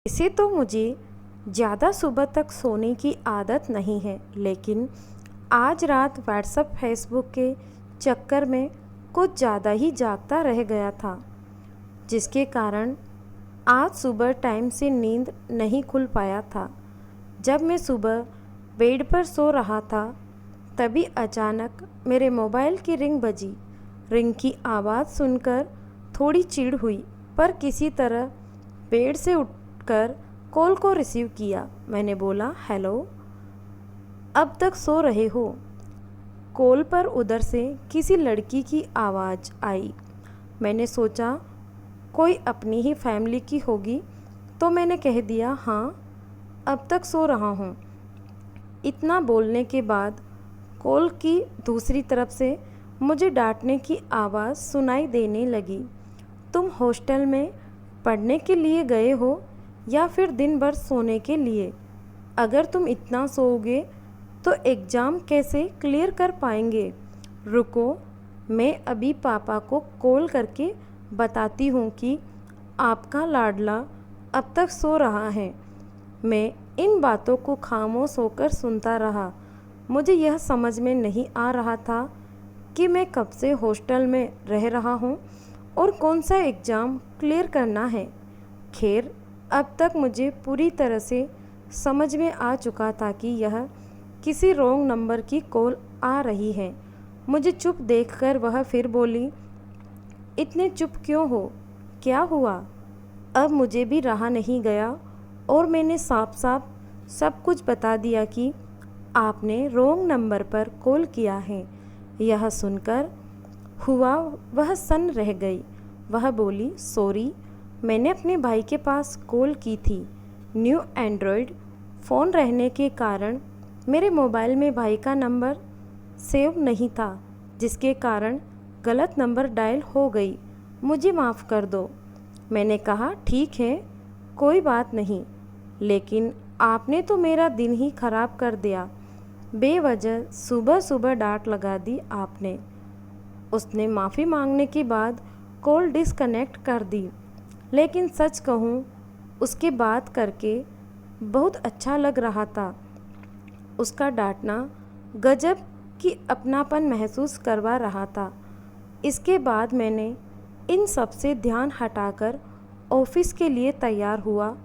वैसे तो मुझे ज़्यादा सुबह तक सोने की आदत नहीं है, लेकिन आज रात व्हाट्सएप फेसबुक के चक्कर में कुछ ज़्यादा ही जागता रह गया था, जिसके कारण आज सुबह टाइम से नींद नहीं खुल पाया था। जब मैं सुबह बेड पर सो रहा था, तभी अचानक मेरे मोबाइल की रिंग बजी। रिंग की आवाज़ सुनकर थोड़ी चिढ़ हुई, पर किसी तरह बेड से उठकर कॉल को रिसीव किया। मैंने बोला, हेलो, अब तक सो रहे हो? कॉल पर उधर से किसी लड़की की आवाज़ आई। मैंने सोचा कोई अपनी ही फैमिली की होगी, तो मैंने कह दिया, हाँ, अब तक सो रहा हूँ। इतना बोलने के बाद कॉल की दूसरी तरफ से मुझे डांटने की आवाज़ सुनाई देने लगी। तुम हॉस्टल में पढ़ने के लिए गए हो या फिर दिन भर सोने के लिए? अगर तुम इतना सोओगे तो एग्ज़ाम कैसे क्लियर कर पाएंगे? रुको, मैं अभी पापा को कॉल करके बताती हूँ कि आपका लाडला अब तक सो रहा है। मैं इन बातों को खामोश होकर सुनता रहा। मुझे यह समझ में नहीं आ रहा था कि मैं कब से हॉस्टल में रह रहा हूँ और कौन सा एग्ज़ाम क्लियर करना है। खैर, अब तक मुझे पूरी तरह से समझ में आ चुका था कि यह किसी रॉन्ग नंबर की कॉल आ रही है। मुझे चुप देखकर वह फिर बोली, इतने चुप क्यों हो? क्या हुआ? अब मुझे भी रहा नहीं गया और मैंने साफ साफ सब कुछ बता दिया कि आपने रॉन्ग नंबर पर कॉल किया है। यह सुनकर हुआ वह सन्न रह गई। वह बोली, सॉरी, मैंने अपने भाई के पास कॉल की थी। न्यू एंड्रॉयड फ़ोन रहने के कारण मेरे मोबाइल में भाई का नंबर सेव नहीं था, जिसके कारण गलत नंबर डायल हो गई। मुझे माफ़ कर दो। मैंने कहा, ठीक है, कोई बात नहीं, लेकिन आपने तो मेरा दिन ही ख़राब कर दिया। बेवजह सुबह सुबह डांट लगा दी आपने। उसने माफ़ी मांगने के बाद कॉल डिस्कनेक्ट कर दी, लेकिन सच कहूँ, उसके बात करके बहुत अच्छा लग रहा था। उसका डांटना गजब की अपनापन महसूस करवा रहा था। इसके बाद मैंने इन सब से ध्यान हटाकर ऑफिस के लिए तैयार हुआ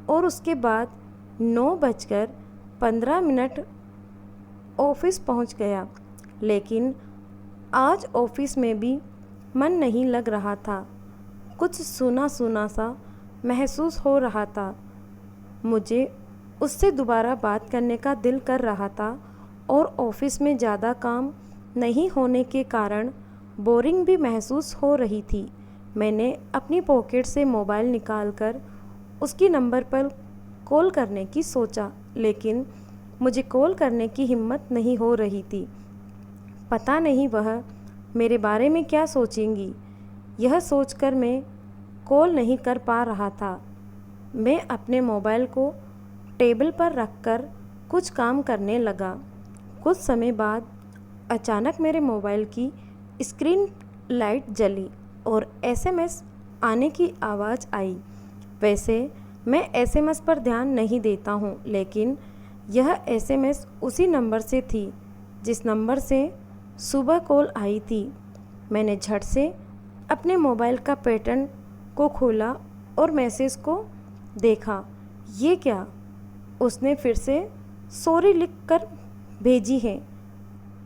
और उसके बाद 9:15 ऑफिस पहुंच गया। लेकिन आज ऑफिस में भी मन नहीं लग रहा था। कुछ सूना सूना सा महसूस हो रहा था। मुझे उससे दोबारा बात करने का दिल कर रहा था और ऑफिस में ज़्यादा काम नहीं होने के कारण बोरिंग भी महसूस हो रही थी। मैंने अपनी पॉकेट से मोबाइल निकालकर उसकी नंबर पर कॉल करने की सोचा, लेकिन मुझे कॉल करने की हिम्मत नहीं हो रही थी। पता नहीं वह मेरे बारे में क्या सोचेंगी। यह सोचकर मैं कॉल नहीं कर पा रहा था। मैं अपने मोबाइल को टेबल पर रखकर कुछ काम करने लगा। कुछ समय बाद अचानक मेरे मोबाइल की स्क्रीन लाइट जली और एसएमएस आने की आवाज़ आई। वैसे मैं एसएमएस पर ध्यान नहीं देता हूँ, लेकिन यह एसएमएस उसी नंबर से थी जिस नंबर से सुबह कॉल आई थी। मैंने झट से अपने मोबाइल का पैटर्न को खोला और मैसेज को देखा। ये क्या? उसने फिर से सॉरी लिख कर भेजी है।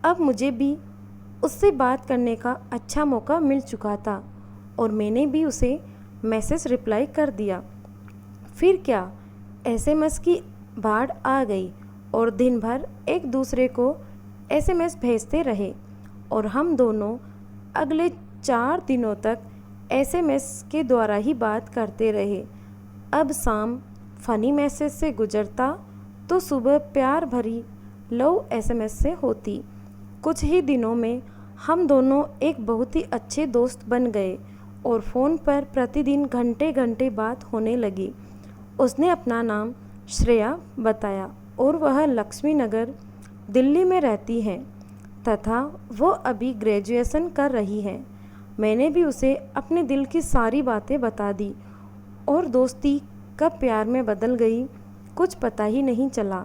अब मुझे भी उससे बात करने का अच्छा मौका मिल चुका था और मैंने भी उसे मैसेज रिप्लाई कर दिया। फिर क्या, एसएमएस की बाढ़ आ गई और दिन भर एक दूसरे को एसएमएस भेजते रहे और हम दोनों अगले 4 दिनों तक एसएमएस के द्वारा ही बात करते रहे। अब शाम फ़नी मैसेज से गुजरता तो सुबह प्यार भरी लव एसएमएस से होती। कुछ ही दिनों में हम दोनों एक बहुत ही अच्छे दोस्त बन गए और फ़ोन पर प्रतिदिन घंटे घंटे बात होने लगी। उसने अपना नाम श्रेया बताया और वह लक्ष्मी नगर दिल्ली में रहती है तथा वो अभी ग्रेजुएशन कर रही है। मैंने भी उसे अपने दिल की सारी बातें बता दी और दोस्ती कब प्यार में बदल गई कुछ पता ही नहीं चला।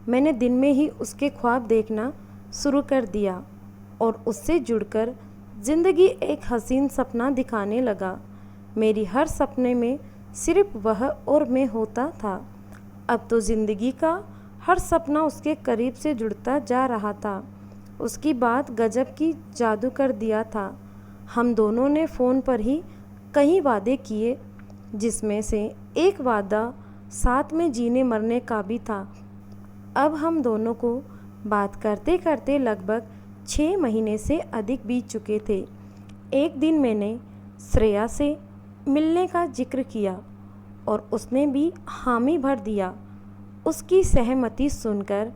मैंने दिन में ही उसके ख्वाब देखना शुरू कर दिया और उससे जुड़कर ज़िंदगी एक हसीन सपना दिखाने लगा। मेरी हर सपने में सिर्फ वह और मैं होता था। अब तो ज़िंदगी का हर सपना उसके करीब से जुड़ता जा रहा था। उसकी बात गजब की जादू कर दिया था। हम दोनों ने फ़ोन पर ही कई वादे किए, जिसमें से एक वादा साथ में जीने मरने का भी था। अब हम दोनों को बात करते करते लगभग 6 महीने से अधिक बीत चुके थे। एक दिन मैंने श्रेया से मिलने का जिक्र किया और उसने भी हामी भर दिया। उसकी सहमति सुनकर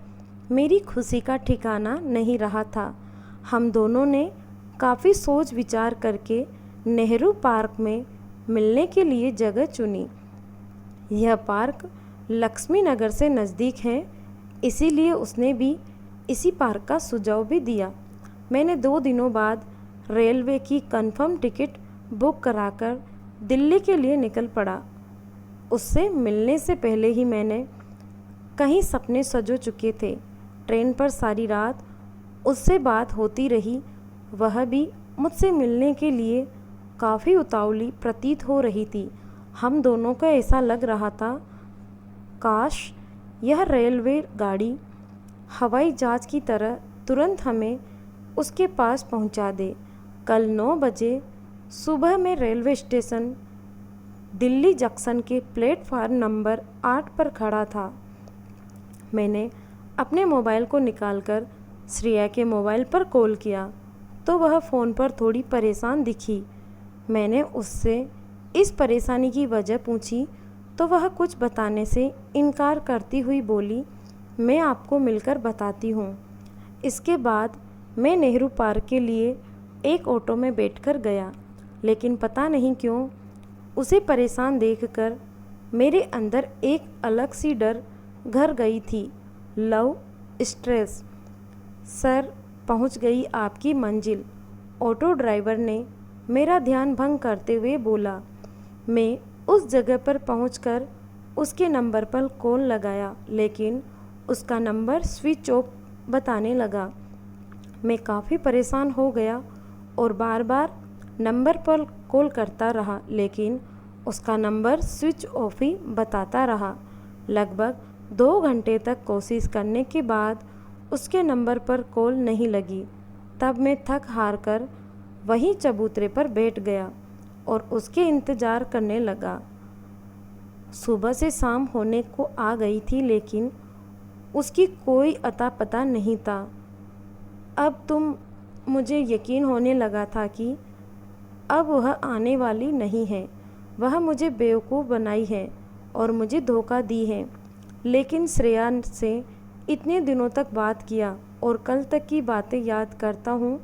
मेरी खुशी का ठिकाना नहीं रहा था। हम दोनों ने काफ़ी सोच विचार करके नेहरू पार्क में मिलने के लिए जगह चुनी। यह पार्क लक्ष्मी नगर से नज़दीक है, इसीलिए उसने भी इसी पार्क का सुझाव भी दिया। मैंने 2 दिनों बाद रेलवे की कंफर्म टिकट बुक कराकर दिल्ली के लिए निकल पड़ा। उससे मिलने से पहले ही मैंने कई सपने सजो चुके थे। ट्रेन पर सारी रात उससे बात होती रही। वह भी मुझसे मिलने के लिए काफ़ी उतावली प्रतीत हो रही थी। हम दोनों को ऐसा लग रहा था काश यह रेलवे गाड़ी हवाई जहाज़ की तरह तुरंत हमें उसके पास पहुंचा दे। कल 9 बजे सुबह में रेलवे स्टेशन दिल्ली जंक्शन के प्लेटफार्म नंबर 8 पर खड़ा था। मैंने अपने मोबाइल को निकालकर श्रेया के मोबाइल पर कॉल किया तो वह फ़ोन पर थोड़ी परेशान दिखी। मैंने उससे इस परेशानी की वजह पूछी तो वह कुछ बताने से इनकार करती हुई बोली, मैं आपको मिलकर बताती हूँ। इसके बाद मैं नेहरू पार्क के लिए एक ऑटो में बैठकर गया, लेकिन पता नहीं क्यों उसे परेशान देखकर मेरे अंदर एक अलग सी डर घर गई थी। Love stress. सर, पहुंच गई आपकी मंजिल, ऑटो ड्राइवर ने मेरा ध्यान भंग करते हुए बोला। मैं उस जगह पर पहुंचकर उसके नंबर पर कॉल लगाया, लेकिन उसका नंबर स्विच ऑफ बताने लगा। मैं काफ़ी परेशान हो गया और बार बार नंबर पर कॉल करता रहा, लेकिन उसका नंबर स्विच ऑफ ही बताता रहा। लगभग 2 घंटे तक कोशिश करने के बाद उसके नंबर पर कॉल नहीं लगी। तब मैं थक हार कर वहीं चबूतरे पर बैठ गया और उसके इंतज़ार करने लगा। सुबह से शाम होने को आ गई थी, लेकिन उसकी कोई अता पता नहीं था। अब मुझे यकीन होने लगा था कि अब वह आने वाली नहीं है। वह मुझे बेवकूफ़ बनाई है और मुझे धोखा दी है। लेकिन श्रेया से इतने दिनों तक बात किया और कल तक की बातें याद करता हूँ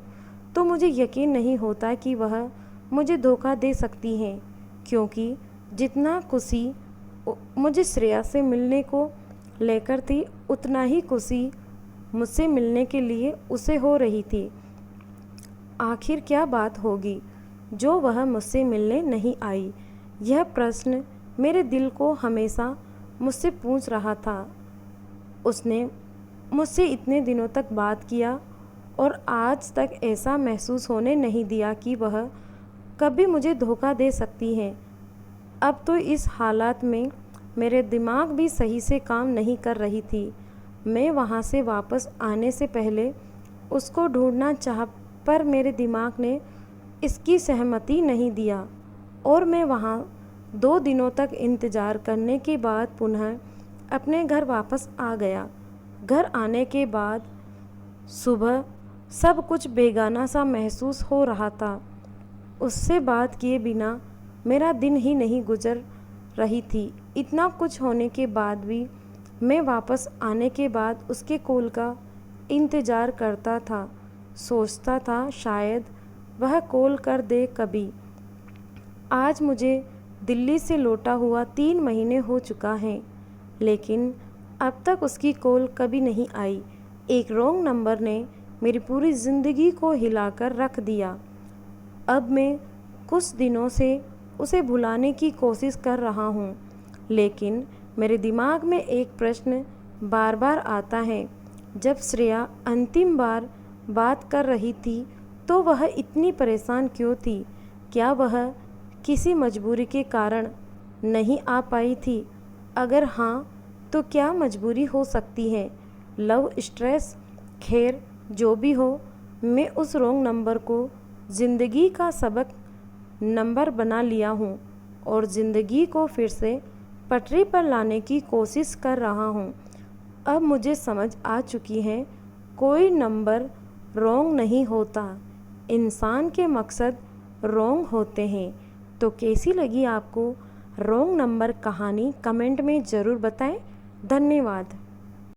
तो मुझे यकीन नहीं होता कि वह मुझे धोखा दे सकती हैं, क्योंकि जितना खुशी मुझे श्रेया से मिलने को लेकर थी, उतना ही खुशी मुझसे मिलने के लिए उसे हो रही थी। आखिर क्या बात होगी जो वह मुझसे मिलने नहीं आई? यह प्रश्न मेरे दिल को हमेशा मुझसे पूछ रहा था। उसने मुझसे इतने दिनों तक बात किया और आज तक ऐसा महसूस होने नहीं दिया कि वह कभी मुझे धोखा दे सकती है। अब तो इस हालात में मेरे दिमाग भी सही से काम नहीं कर रही थी। मैं वहाँ से वापस आने से पहले उसको ढूंढना चाह, पर मेरे दिमाग ने इसकी सहमति नहीं दिया और मैं वहाँ 2 दिनों तक इंतज़ार करने के बाद पुनः अपने घर वापस आ गया। घर आने के बाद सुबह सब कुछ बेगाना सा महसूस हो रहा था। उससे बात किए बिना मेरा दिन ही नहीं गुजर रही थी। इतना कुछ होने के बाद भी मैं वापस आने के बाद उसके कॉल का इंतज़ार करता था। सोचता था शायद वह कॉल कर दे कभी। आज मुझे दिल्ली से लौटा हुआ 3 महीने हो चुका है, लेकिन अब तक उसकी कॉल कभी नहीं आई। एक रॉन्ग नंबर ने मेरी पूरी ज़िंदगी को हिलाकर रख दिया। अब मैं कुछ दिनों से उसे भुलाने की कोशिश कर रहा हूँ, लेकिन मेरे दिमाग में एक प्रश्न बार बार आता है। जब श्रेया अंतिम बार बात कर रही थी तो वह इतनी परेशान क्यों थी? क्या वह किसी मजबूरी के कारण नहीं आ पाई थी? अगर हाँ, तो क्या मजबूरी हो सकती है? Love stress? खैर, जो भी हो, मैं उस रॉन्ग नंबर को ज़िंदगी का सबक नंबर बना लिया हूँ और ज़िंदगी को फिर से पटरी पर लाने की कोशिश कर रहा हूँ। अब मुझे समझ आ चुकी है, कोई नंबर रॉन्ग नहीं होता, इंसान के मकसद रॉन्ग होते हैं। तो कैसी लगी आपको रॉन्ग नंबर कहानी? कमेंट में ज़रूर बताएं। धन्यवाद।